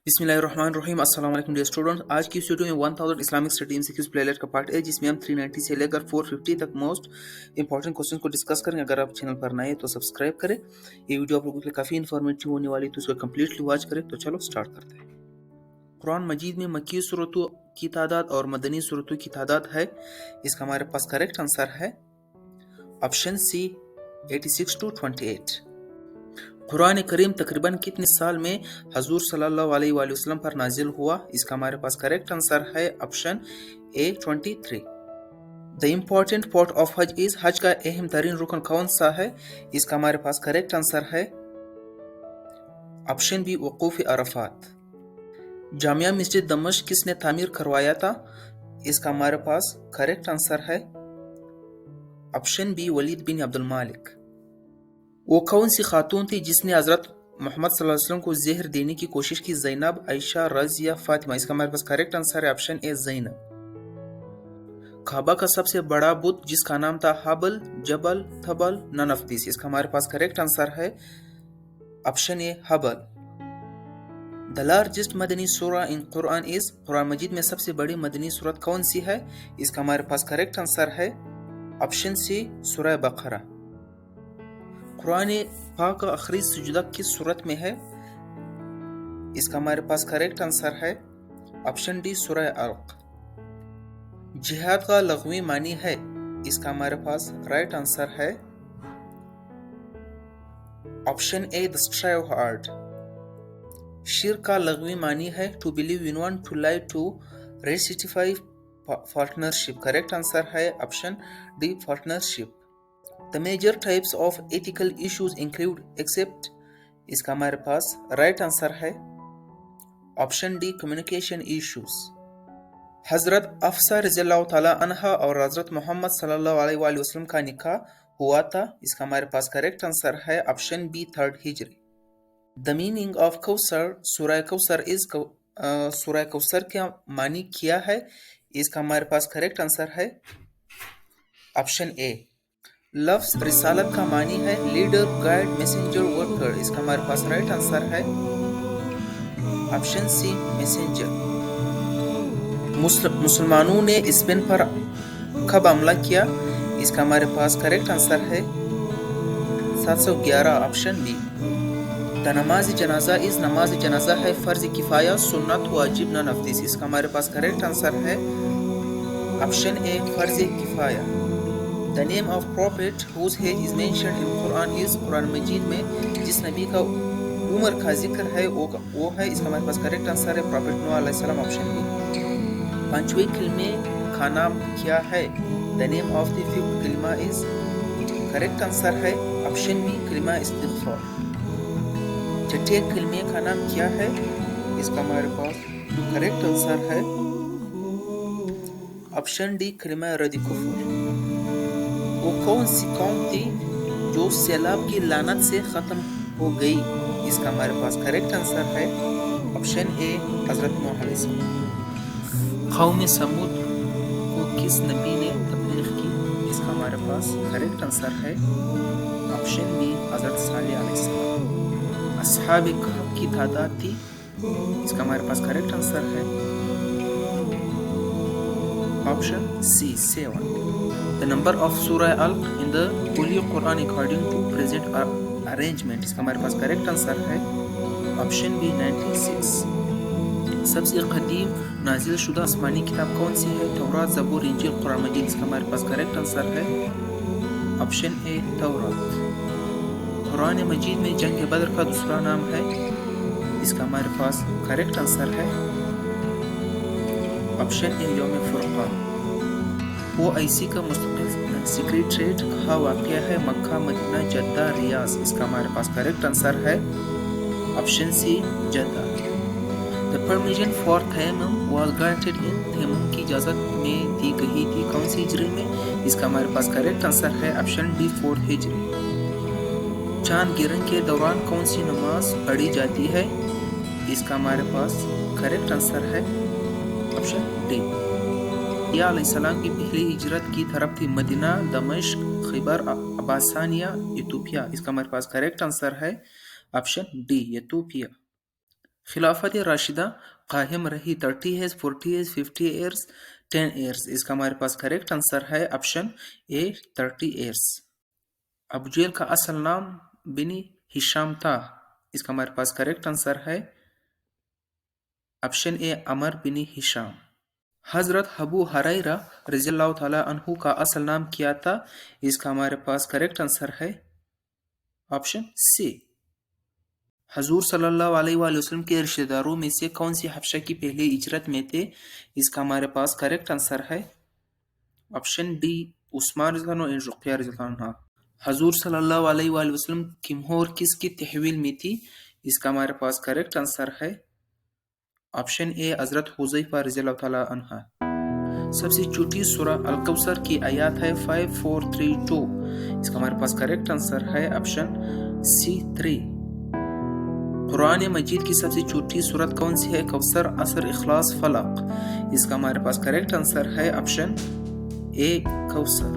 बिस्मिल्लाहिर्रहमानिर्रहीम। अस्सलाम वालेकुम डियर स्टूडेंट्स। आज की इस वीडियो में 1000 इस्लामिक स्टडी एमसीक्यूज प्लेलिस्ट का पार्ट है, जिसमें हम 390 से लेकर 450 तक मोस्ट इंपॉर्टेंट क्वेश्चन को डिस्कस करेंगे। अगर आप चैनल पर नए हैं तो सब्सक्राइब करें। ये वीडियो आप लोगों के लिए काफ़ी इन्फॉर्मेटिव होने वाली है, तो इसको कम्प्लीटली वॉच करें। तो चलो स्टार्ट करते हैं। कुरान मजीद में मक्की सूरतों की तादाद और मदनी सूरतों की तादाद है। इसका हमारे पास करेक्ट आंसर है ऑप्शन सी 86 to 28। कुरान करीम तकरीबन कितने साल में हजूर सल्लल्लाहु अलैहि वसल्लम पर नाजिल हुआ? इसका हमारे पास करेक्ट आंसर है option A 23। The important part of हज इज, हज का अहम तरीन रुकन कौन सा है? इसका हमारे पास करेक्ट आंसर है ऑप्शन बी वकूफ अरफात। जामिया मस्जिद दमश्क किसने तामीर करवाया था? इसका हमारे पास करेक्ट आंसर है ऑप्शन बी वलीद बिन अब्दुल मालिक। वो कौन सी खातून थी जिसने हजरत मोहम्मद सल्लल्लाहु अलैहि वसल्लम को जहर देने की कोशिश की? ज़ैनब, आयशा, रज़िया, फातिमा। इसका हमारे पास करेक्ट आंसर है ऑप्शन ए ज़ैनब। काबा का सबसे बड़ा बुत जिसका नाम था Hubal, Jabal, Thabal, none of this. इसका हमारे पास करेक्ट आंसर है option A Hubal. The largest Madani surah in Quran is, Quran मजीद में सबसे बड़ी मदनी सूरत कौन सी है? इसका हमारे पास करेक्ट आंसर है ऑप्शन सी सूरह बकरा। कुरान पाक का आखिरी सुजदा किस सूरत में है? इसका हमारे पास करेक्ट आंसर है ऑप्शन डी सूरह अलक। जिहाद का लग़वी मानी है? इसका हमारे पास राइट आंसर है option A the strive hard. शिर्क का लग़वी मानी है? To believe in one, to lie, to rectify partnership. Correct answer है option D partnership. The major types of ethical issues include except, इसका हमारे पास राइट आंसर है ऑप्शन डी कम्युनिकेशन इश्यूज। हजरत अफसा रज़ियल्लाहु ताला अन्हा और हजरत मोहम्मद सल्लल्लाहु अलैहि वसल्लम का निकाह हुआ था। इसका हमारे पास करेक्ट आंसर है ऑप्शन बी 3rd हिजरी। The meaning of Kausar, surah Kausar is, सूरह कौसर क्या मानी किया है? इसका हमारे पास करेक्ट आंसर है ऑप्शन ए। लफ्ज रिसालत का मानी है लीडर, गाइड, मैसेंजर, वर्कर। इसका हमारे पास राइट आंसर है ऑप्शन सी मैसेंजर। मुसलमानों ने स्पेन पर कब हमला किया? इसका हमारे पास करेक्ट आंसर है 711 ऑप्शन बी। द नमाज जनाजा इज, नमाज जनाजा है फर्ज किफाया, सुन्नत, वाजिब, नन ऑफ दिस। इसका हमारे पास करेक्ट आंसर है ऑप्शन ए फर्ज किफाया। The name of prophet whose age is mentioned in Quran is, Quran मजीद में जिस नबी का उम्र का जिक्र है वो है, इसका हमारे पास करेक्ट आंसर है प्रॉफेट नूह अलैहि सलाम ऑप्शन बी। पांचवें कलमे का नाम क्या है? The name of the fifth कलमा is, करेक्ट आंसर है ऑप्शन बी कलमा इस्तिग़फ़ार। छठे कलमे का नाम क्या है? इसका हमारे पास करेक्ट आंसर है ऑप्शन डी कलमा रद्द कुफ्र। वो कौन सी कौम थी जो सैलाब की लानत से ख़त्म हो गई? इसका हमारे पास करेक्ट आंसर है ऑप्शन ए हज़रत नूह अलैहिस्सलाम। कौम समूद को किस नबी ने तबलीग की? इसका हमारे पास करेक्ट आंसर है ऑप्शन बी हज़रत सालेह अलैहिस्सलाम। अस्हाब कहफ की तादाद थी? इसका हमारे पास करेक्ट आंसर है option C 7। The number of Surah Alq in the Holy Quran according to present arrangement। इसका हमारे पास करेक्ट आंसर है ऑप्शन बी 96। सबसे कदीम नाजिल शुदा आसमानी किताब कौन सी है? तौरात, ज़बूर, इंजील, कुरान मजीद। इसका हमारे पास करेक्ट आंसर है ऑप्शन ए तौरात। कुरान मजीद में जंग बदर का दूसरा नाम है? इसका हमारे पास करेक्ट आंसर है ऑप्शन ए यौम फुरक़ान। वो ऐसी का मुस्तकिल सेक्रेटरीट कहाँ वाक़या है? Mecca, Medina, Jeddah, Riyadh. इसका हमारे पास करेक्ट आंसर है option C Jeddah. The permission for तयम्मुम वाज ग्रांटेड इन, तयम्मुम की इजाज़त में दी गई थी कौन सी हिजरी में? इसका हमारे पास करेक्ट आंसर है ऑप्शन डी 4th हिजरी। चांद गिरन के दौरान कौन सी नमाज पढ़ी जाती है? इसका हमारे पास करेक्ट आंसर है ऑप्शन डी। या अलैहिस्सलाम की पहली हिजरत की तरफ थी मदीना, दमिश्क, खैबर, अब्बासानिया, इथोपिया। इसका हमारे पास करेक्ट आंसर है ऑप्शन डी इथोपिया। خلافت راشدہ قائم رہی 30 ایئرس 40 ایئرس 50 ایئرس 10 ایئرس. اس کا ہمارے پاس کریکٹ آنسر ہے آپشن اے 30 ایئرس. ابو جہل کا اصل نام بنی ہشام تھا. اس کا ہمارے پاس کریکٹ آنسر ہے آپشن اے عمر بن ہشام. حضرت ابو ہریرہ رضی اللہ تعالیٰ عنہ کا اصل نام کیا تھا؟ اس کا ہمارے پاس کریکٹ آنسر ہے آپشن سی. حضور صلی اللہ علیہ وآلہ وسلم کے رشتہ داروں میں سے کون سی حبشہ کی پہلی ہجرت میں تھے؟ اس کا ہمارے پاس کریکٹ آنسر ہے آپشن ڈی عثمان رضی اللہ عنہ اور رقیہ رضی اللہ عنہ. حضور صلی اللہ علیہ وآلہ وسلم کی مہر کس کی تحویل میں تھی؟ اس کا ہمارے پاس کریکٹ آنسر ہے آپشن اے حضرت حذیفہ رضی اللہ تعالیٰ عنہ. سب سے چھوٹی سورہ الکوثر کی آیات ہے 5432. اس کا ہمارے پاس کریکٹ آنسر ہے آپشن سی 3. قرآن مجید کی سب سے چھوٹی سورت کون سی ہے؟ کوثر، عصر، اخلاص، فلق. اس کا ہمارے پاس کریکٹ آنسر ہے آپشن اے کوثر.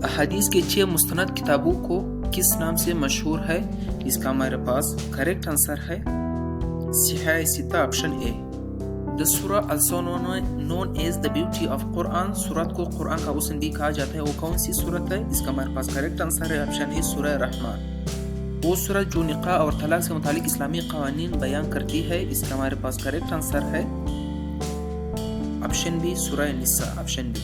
احادیث کے 6 مستند کتابوں کو کس نام سے مشہور ہے؟ اس کا ہمارے پاس کریکٹ آنسر ہے صحیح ستہ option A. The surah also known as the beauty of Quran. سورت کو قرآن کا حسن بھی کہا جاتا ہے. وہ کون سی سورت ہے؟ اس کا ہمارے پاس کریکٹ آنسر ہے آپشن اے سورہ رحمان. وہ سورت جو نکاح اور طلاق سے متعلق اسلامی قوانین بیان کرتی ہے. اس کا ہمارے پاس کریکٹ آنسر ہے آپشن بی سورہ نساء آپشن بی.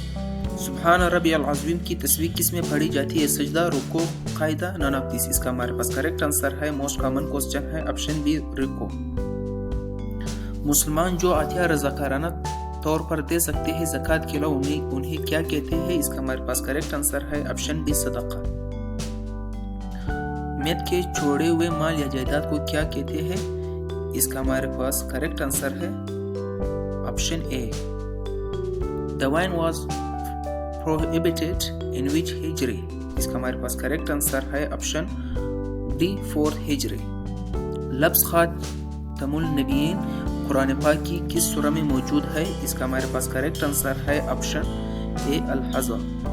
سبحان ربی العظیم کی تسبیح کس میں پڑھی جاتی ہے؟ سجدہ، رکوع، قاعدہ، none of this. اس کا ہمارے پاس کریکٹ آنسر ہے موسٹ کامن کوسچن ہے آپشن بی رکوع. مسلمان جو عطیہ رضاکارانہ طور پر دے سکتے ہیں زکوٰۃ کے علاوہ انہیں کیا کہتے ہیں؟ اس کا ہمارے پاس کریکٹ آنسر ہے آپشن بی صدقہ. میت کے چھوڑے ہوئے مال یا جائیداد کو کیا کہتے ہیں؟ اس کا ہمارے پاس کریکٹ آنسر ہے option A. The wine was prohibited in which ہجری؟ اس کا ہمارے پاس کریکٹ آنسر ہے آپشن ڈی 4 ہجری. لفظ خاتم النبیین قرآن پاک کی کس سورہ میں موجود ہے؟ اس کا ہمارے پاس کریکٹ آنسر ہے آپشن اے الحزب.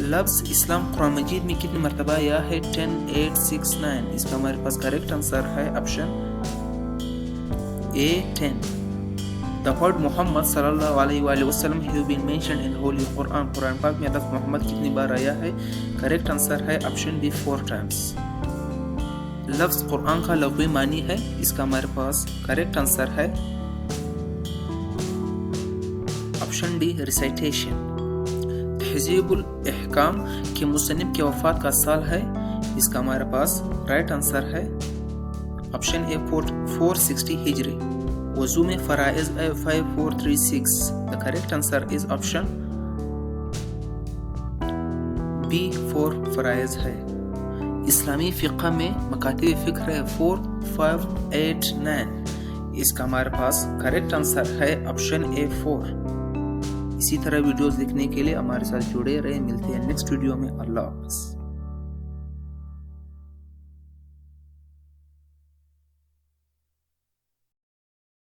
لفظ اسلام قرآن مجید میں کتنی مرتبہ آیا ہے؟ 10 8 6 9. اس کا ہمارے پاس کریکٹ آنسر ہے آپشن اے 10. The word محمد صلی اللہ علیہ وآلہ وسلم have been mentioned in Holy Quran. قرآن پاک میں لفظ محمد کتنی بار آیا ہے؟ کریکٹ آنسر ہے آپشن بی 4 times. لفظ قرآن کا لغوی معنی ہے؟ اس کا ہمارے پاس کریکٹ آنسر ہے آپشن ڈی ریسائٹیشن. تہذیب الاحکام کے مصنف کے وفات کا سال ہے؟ اس کا ہمارے پاس رائٹ آنسر ہے آپشن اے 460 ہجری. وضو میں فرائض 5436. The correct answer is option B 4 فرائض ہے. اسلامی فقہ میں مکاتب فکر ہے 4 5 8 9. اس کا ہمارے پاس کریکٹ آنسر ہے آپشن اے 4. اسی طرح ویڈیوز دیکھنے کے لیے ہمارے ساتھ جڑے رہے. ملتے ہیں نیکسٹ ویڈیو میں. اللہ حافظ.